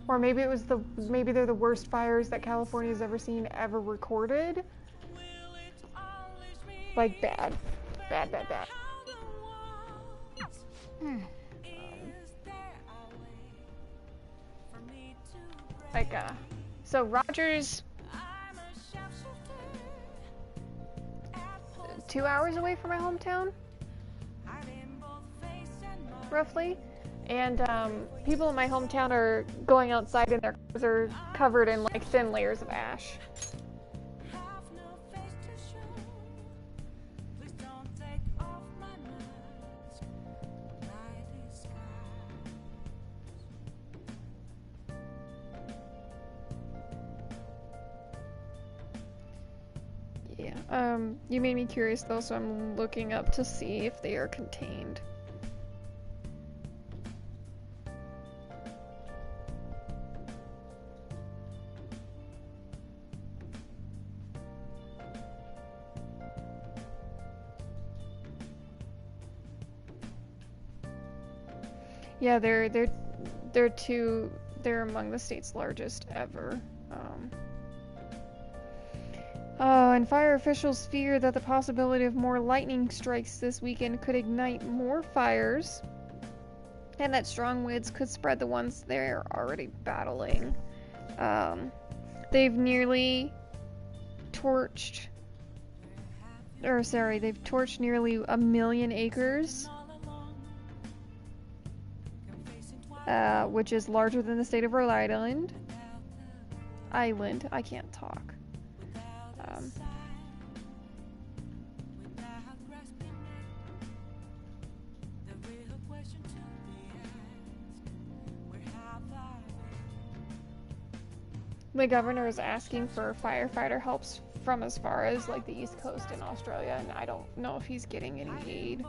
Or maybe it was maybe they're the worst fires that California's ever seen, ever recorded. Like bad. Bad. Like So Rogers, 2 hours away from my hometown, roughly. And people in my hometown are going outside and their cars are covered in like thin layers of ash. Yeah, you made me curious though, so I'm looking up to see if they are contained. Yeah, they're among the state's largest ever. Oh, and fire officials fear that the possibility of more lightning strikes this weekend could ignite more fires, and that strong winds could spread the ones they're already battling. They've nearly torched, they've torched nearly 1 million acres, which is larger than the state of Rhode Island. I can't talk. The governor is asking for firefighter helps from as far as like the East Coast in Australia, and I don't know if he's getting any aid.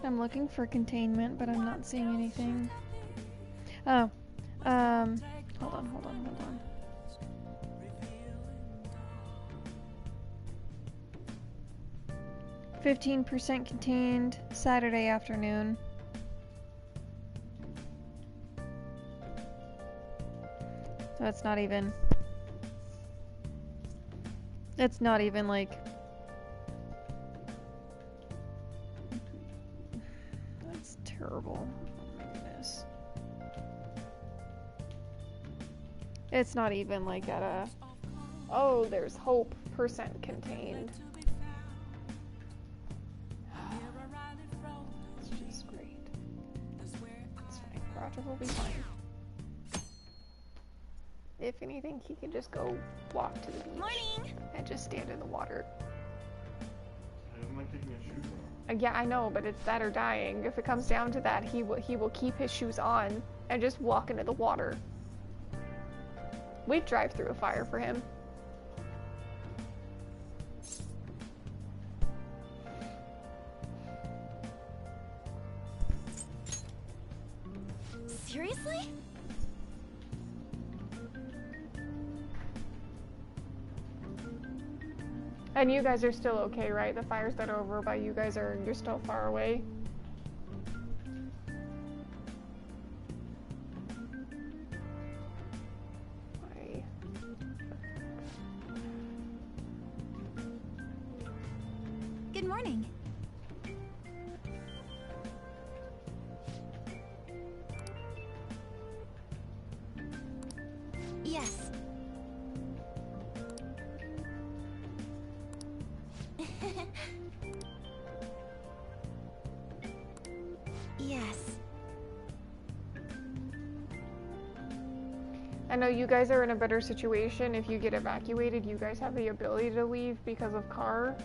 I'm looking for containment, but I'm not seeing anything. Oh, hold on. 15% contained Saturday afternoon. So it's not even like, that's terrible. Oh my goodness. It's not even like at a, oh, there's hope % contained. It's just great. It's fine. Roger will be fine. If anything, he can just go walk to the beach and just stand in the water. I don't like taking his shoes off. Yeah, I know, but it's that or dying. If it comes down to that, he will keep his shoes on and just walk into the water. We'd drive through a fire for him. Seriously? And you guys are still okay, right? The fires that are over by you guys you're still far away? Good morning. Yes. Yes. I know you guys are in a better situation. If you get evacuated, you guys have the ability to leave because of car,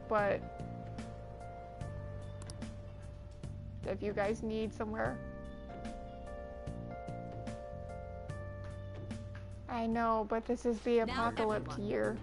but if you guys need somewhere. I know, but this is the apocalypse year.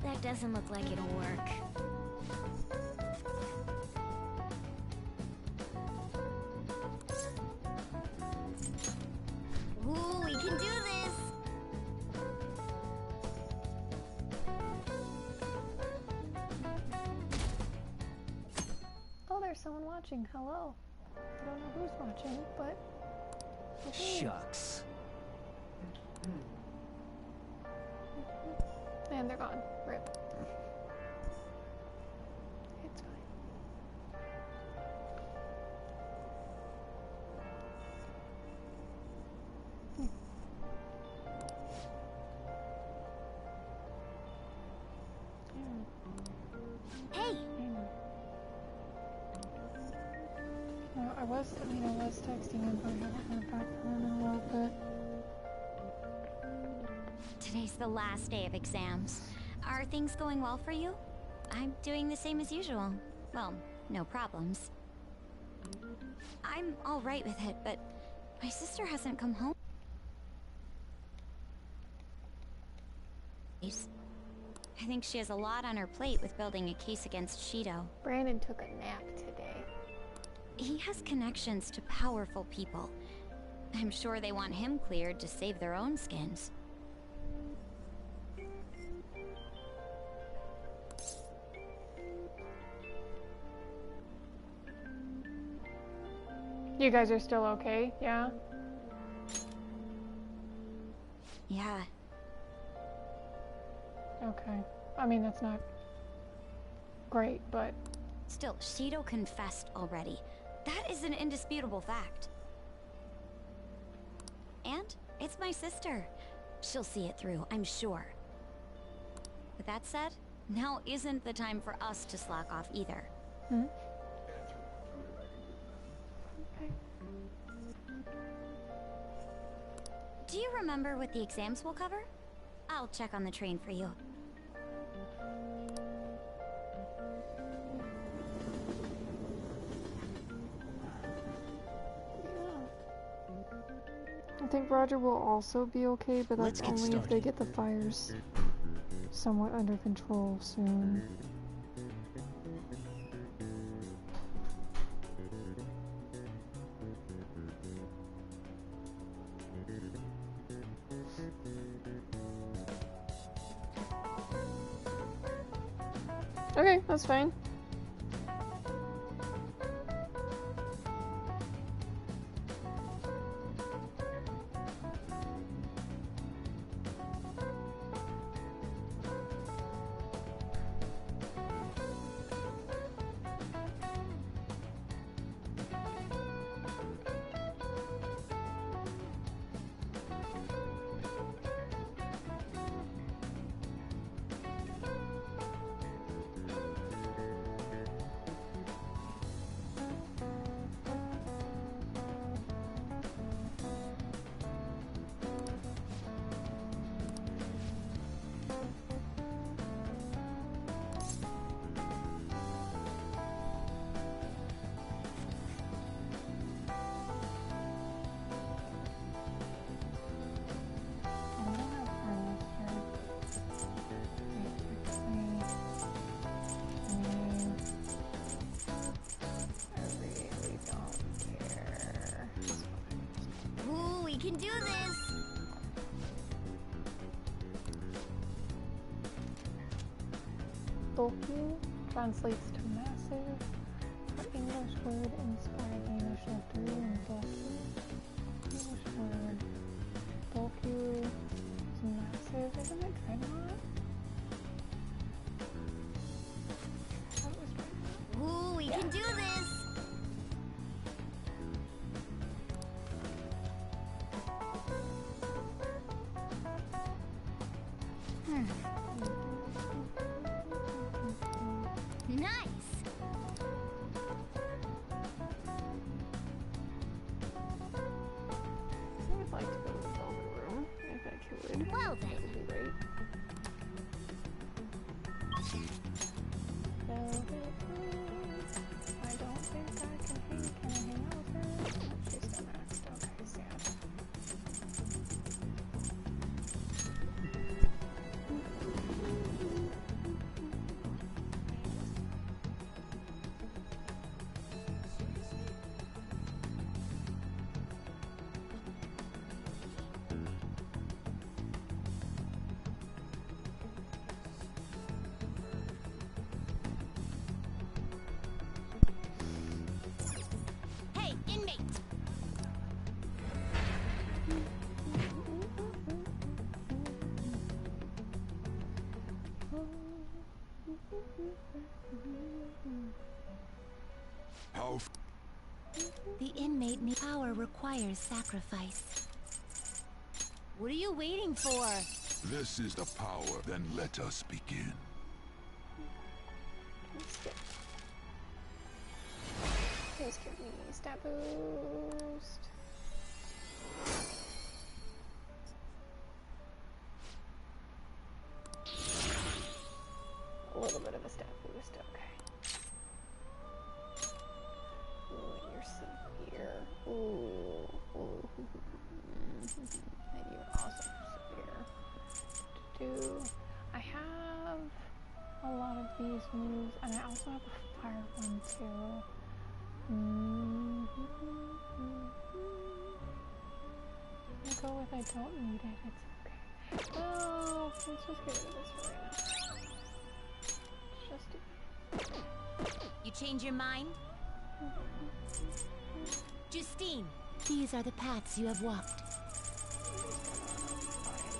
That doesn't look like it'll work. Ooh, we can do this! there's someone watching. Hello. I don't know who's watching, but... okay. Shucks. And they're gone. Rip. It's fine. Hey! I was texting him, but I haven't heard back from him in a little bit. Today's the last day of exams. Are things going well for you? I'm doing the same as usual. Well, no problems. I'm alright with it, but my sister hasn't come home. I think she has a lot on her plate with building a case against Shido. Brandon took a nap today. He has connections to powerful people. I'm sure they want him cleared to save their own skins. You guys are still okay? Yeah? Yeah. Okay. I mean, that's not great, but... Still, Shido confessed already. That is an indisputable fact. And it's my sister. She'll see it through, I'm sure. With that said, now isn't the time for us to slack off either. Hmm? Do you remember what the exams will cover? I'll check on the train for you. I think Roger will also be okay, but that's only if they get the fires somewhat under control soon. Okay, that's fine. We can do this! Bulky translates to massive. Our English word inspired the initial 3 in bulky. English word. Bulky is massive. Isn't it Dreadnought? Ooh, we can do this! Nice! I would like to go to the Velvet Room, if I could. Well then. That would be great. How The inmate power requires sacrifice. What are you waiting for? this is the power, then let us begin. Please give me stat boost. A little bit of a stat boost, okay. Ooh, and you're severe. Ooh. And you're also severe. I have a lot of these moves, and I also have a fire one too. I'll go with I don't need it, it's okay. Well, let's just get rid of this for right now. Just You change your mind? Justine, these are the paths you have walked.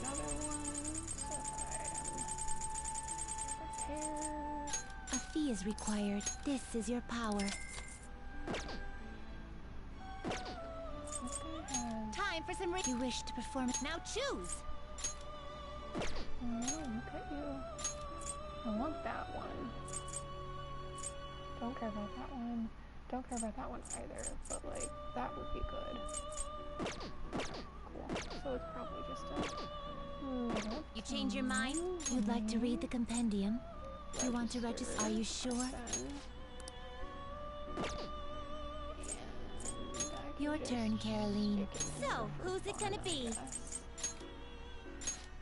another one, so I am prepared. A fee is required. This is your power. Time for some you wish to perform. Now choose! Oh, look at you. I want that one. Don't care about that one. Don't care about that one either, but like, that would be good. Cool. So it's probably just a... You change your mind? You'd like to read the compendium? You want to register? Are you sure? Your turn, Caroline. So, who's it gonna be?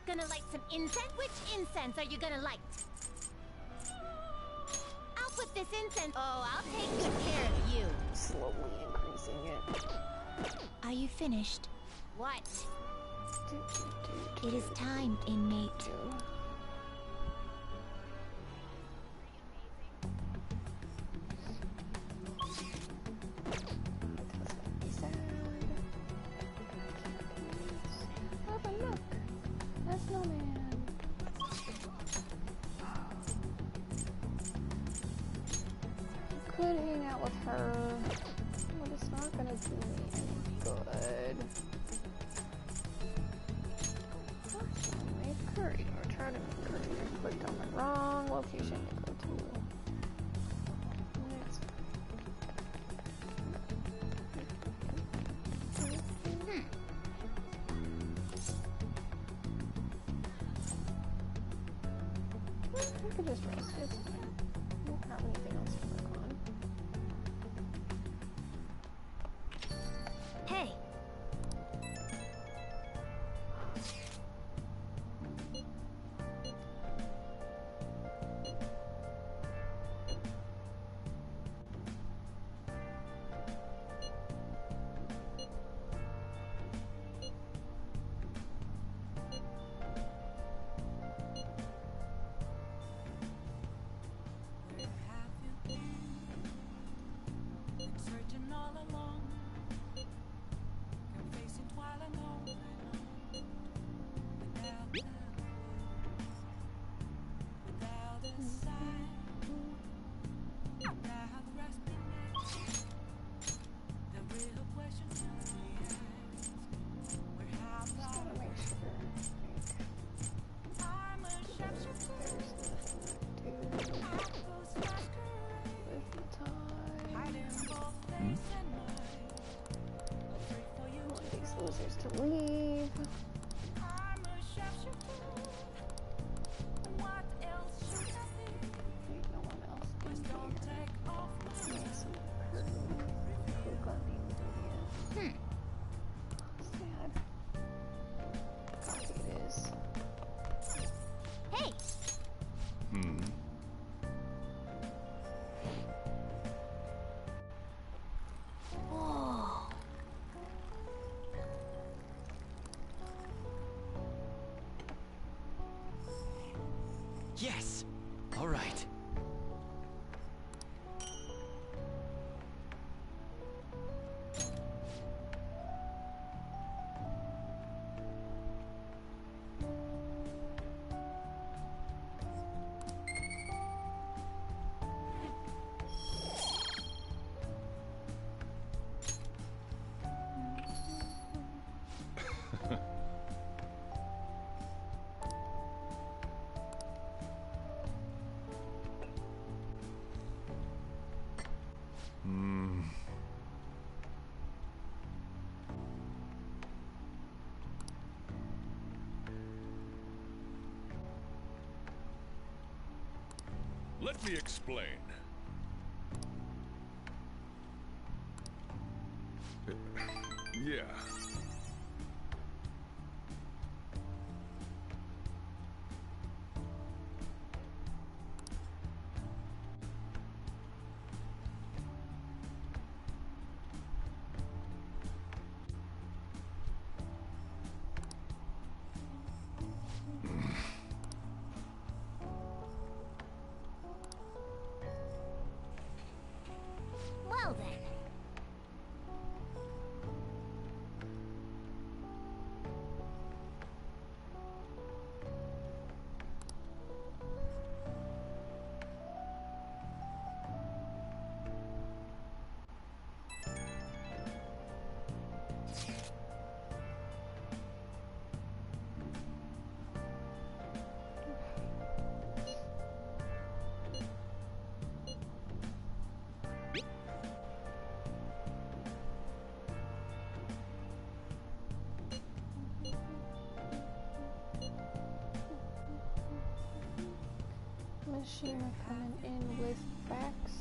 Gonna light some incense? Which incense are you gonna light? I'll put this incense. Oh, I'll take good care of you. Slowly increasing it. Are you finished? What? It is time, inmate. Could hang out with her, but it's not gonna do me any good. Make curry, or try to make curry. I clicked on the wrong location to go to. Next. I could just rest. It's fine. I don't have anything else to work on. Hey! Let me explain. Yeah. Well then. Machine coming in with facts.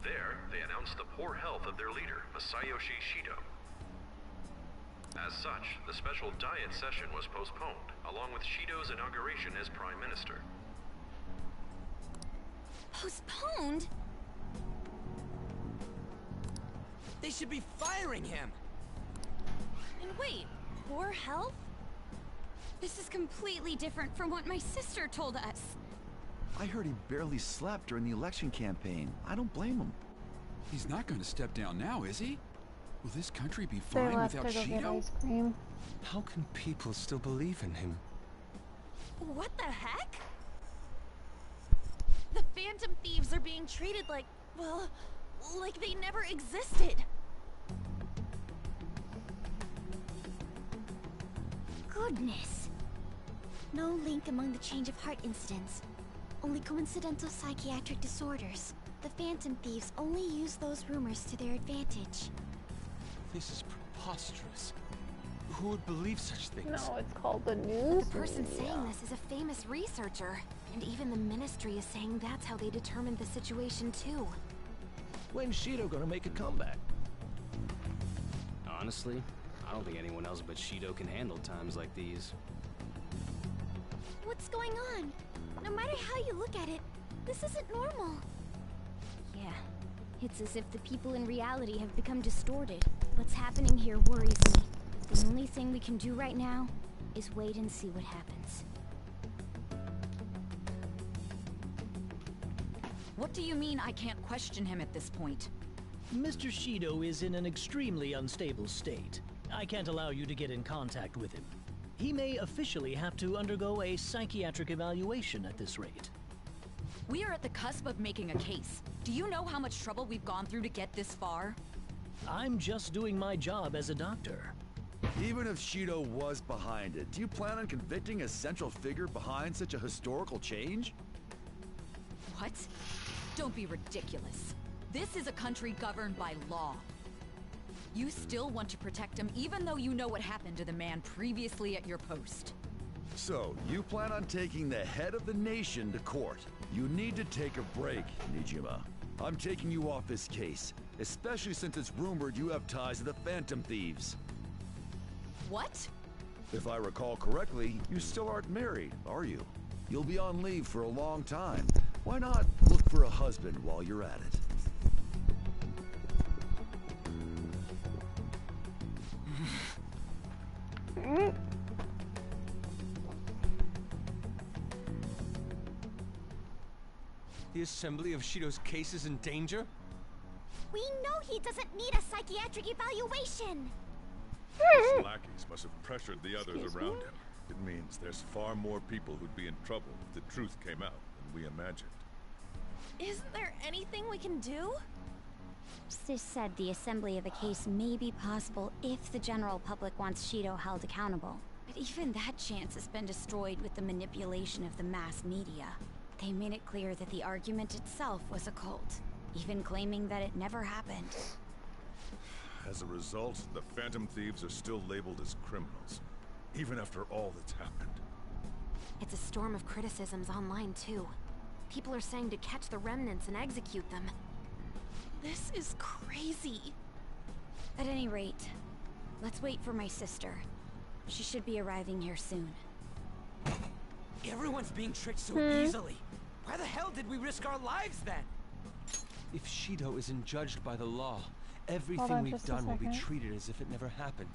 There, they announced the poor health of their leader, Masayoshi Shido. As such, the special Diet session was postponed, along with Shido's inauguration as Prime Minister. Postponed? They should be firing him! And wait, poor health? This is completely different from what my sister told us. I heard he barely slept during the election campaign. I don't blame him. He's not going to step down now, is he? Will this country be They fine left without to go get Shido? ice cream. How can people still believe in him? What the heck? The Phantom Thieves are being treated like, well, like they never existed. Goodness. No link among the change of heart incidents. Only coincidental psychiatric disorders. The Phantom Thieves only use those rumors to their advantage. This is preposterous. Who would believe such things? No, it's called the news. The person media. saying this is a famous researcher. And even the Ministry is saying that's how they determined the situation too. When's Shido gonna make a comeback? Honestly, I don't think anyone else but Shido can handle times like these. What's going on? No matter how you look at it, this isn't normal. Yeah, it's as if the people in reality have become distorted. What's happening here worries me. The only thing we can do right now is wait and see what happens. What do you mean I can't question him at this point? Mr. Shido is in an extremely unstable state. I can't allow you to get in contact with him. He may officially have to undergo a psychiatric evaluation at this rate. We are at the cusp of making a case. Do you know how much trouble we've gone through to get this far? I'm just doing my job as a doctor. Even if Shido was behind it, do you plan on convicting a central figure behind such a historical change? What? Don't be ridiculous. This is a country governed by law. You still want to protect him even though you know what happened to the man previously at your post. So, you plan on taking the head of the nation to court. You need to take a break, Nijima. I'm taking you off this case, especially since it's rumored you have ties to the Phantom Thieves. What? If I recall correctly, you still aren't married, are you? You'll be on leave for a long time. Why not look for a husband while you're at it? The assembly of Shido's case is in danger? We know he doesn't need a psychiatric evaluation! His lackeys must have pressured the others around him. It means there's far more people who'd be in trouble if the truth came out than we imagined. Isn't there anything we can do? Sis said the assembly of a case may be possible if the general public wants Shido held accountable. But even that chance has been destroyed with the manipulation of the mass media. They made it clear that the argument itself was a cult, even claiming that it never happened. As a result, the Phantom Thieves are still labeled as criminals, even after all that's happened. It's a storm of criticisms online, too. People are saying to catch the remnants and execute them. This is crazy. At any rate, let's wait for my sister. She should be arriving here soon. Everyone's being tricked so easily. Why the hell did we risk our lives then? If Shido isn't judged by the law, everything we've done will be treated as if it never happened.